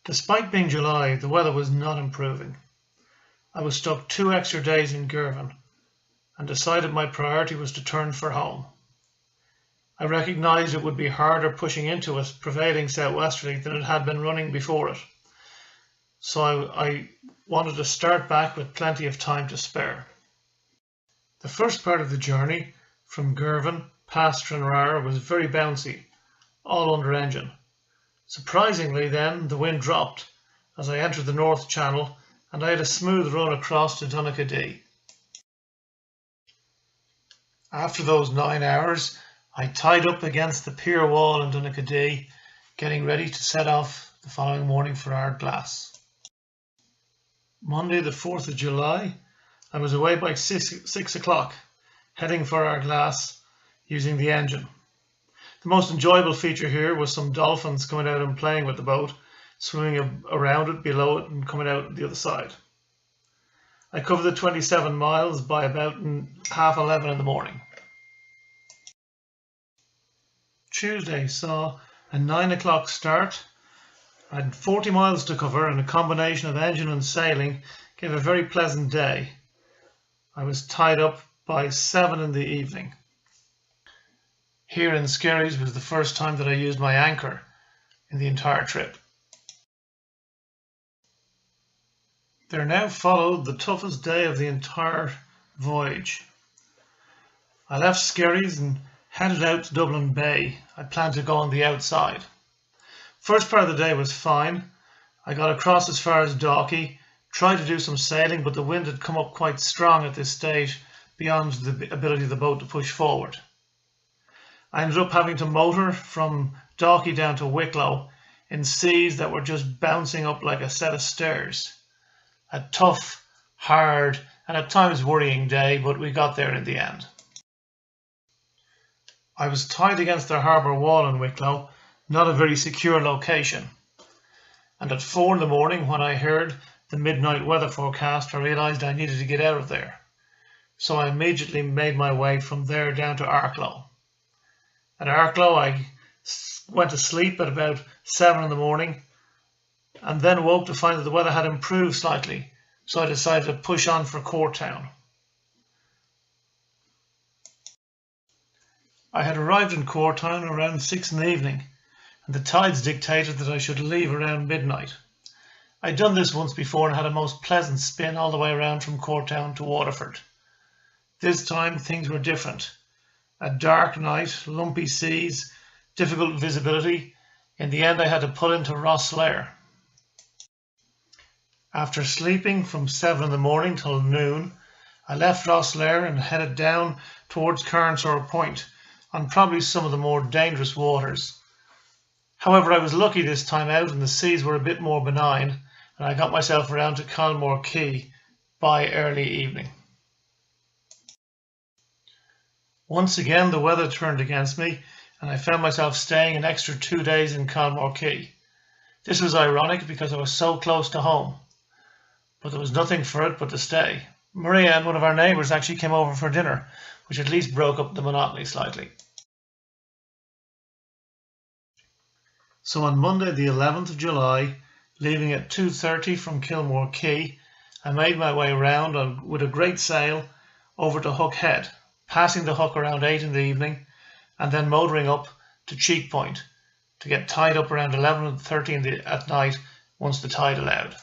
Despite being July, the weather was not improving. I was stuck 2 extra days in Girvan and decided my priority was to turn for home. I recognised it would be harder pushing into it, prevailing southwesterly, than it had been running before it. So I wanted to start back with plenty of time to spare. The first part of the journey from Girvan past Stranraer was very bouncy, all under engine. Surprisingly then, the wind dropped as I entered the North Channel and I had a smooth run across to Donaghadee. After those 9 hours, I tied up against the pier wall in Donaghadee, getting ready to set off the following morning for Ardglass. Monday the 4th of July, I was away by 6 o'clock, heading for Ardglass using the engine. The most enjoyable feature here was some dolphins coming out and playing with the boat, swimming around it, below it, and coming out the other side. I covered the 27 miles by about 11:30 in the morning. Tuesday saw a 9 o'clock start. I had 40 miles to cover, and a combination of engine and sailing gave a very pleasant day. I was tied up by 7 in the evening. Here in Skerries was the first time that I used my anchor in the entire trip. There now followed the toughest day of the entire voyage. I left Skerries and headed out to Dublin Bay. I planned to go on the outside. First part of the day was fine. I got across as far as Dalkey, tried to do some sailing, but the wind had come up quite strong at this stage, beyond the ability of the boat to push forward. I ended up having to motor from Dalkey down to Wicklow in seas that were just bouncing up like a set of stairs. A tough, hard, and at times worrying day, but we got there in the end. I was tied against the harbour wall in Wicklow, not a very secure location. And at 4 in the morning, when I heard the midnight weather forecast, I realised I needed to get out of there. So I immediately made my way from there down to Arklow. At Arklow, I went to sleep at about 7 in the morning and then woke to find that the weather had improved slightly, so I decided to push on for Courtown. I had arrived in Courtown around 6 in the evening, and the tides dictated that I should leave around midnight. I'd done this once before and had a most pleasant spin all the way around from Courtown to Waterford. This time things were different. A dark night, lumpy seas, difficult visibility. In the end I had to pull into Rosslare. After sleeping from 7 in the morning till noon, I left Rosslare and headed down towards Carnsore Point, on probably some of the more dangerous waters. However, I was lucky this time out and the seas were a bit more benign, and I got myself around to Colmore Quay by early evening. Once again the weather turned against me and I found myself staying an extra 2 days in Colmore Quay. This was ironic because I was so close to home, but there was nothing for it but to stay. Maria and one of our neighbours actually came over for dinner, which at least broke up the monotony slightly. So on Monday the 11th of July, leaving at 2:30 from Kilmore Quay, I made my way round with a great sail over to Hook Head, passing the Hook around 8 in the evening and then motoring up to Cheek Point to get tied up around 11:30 at night once the tide allowed.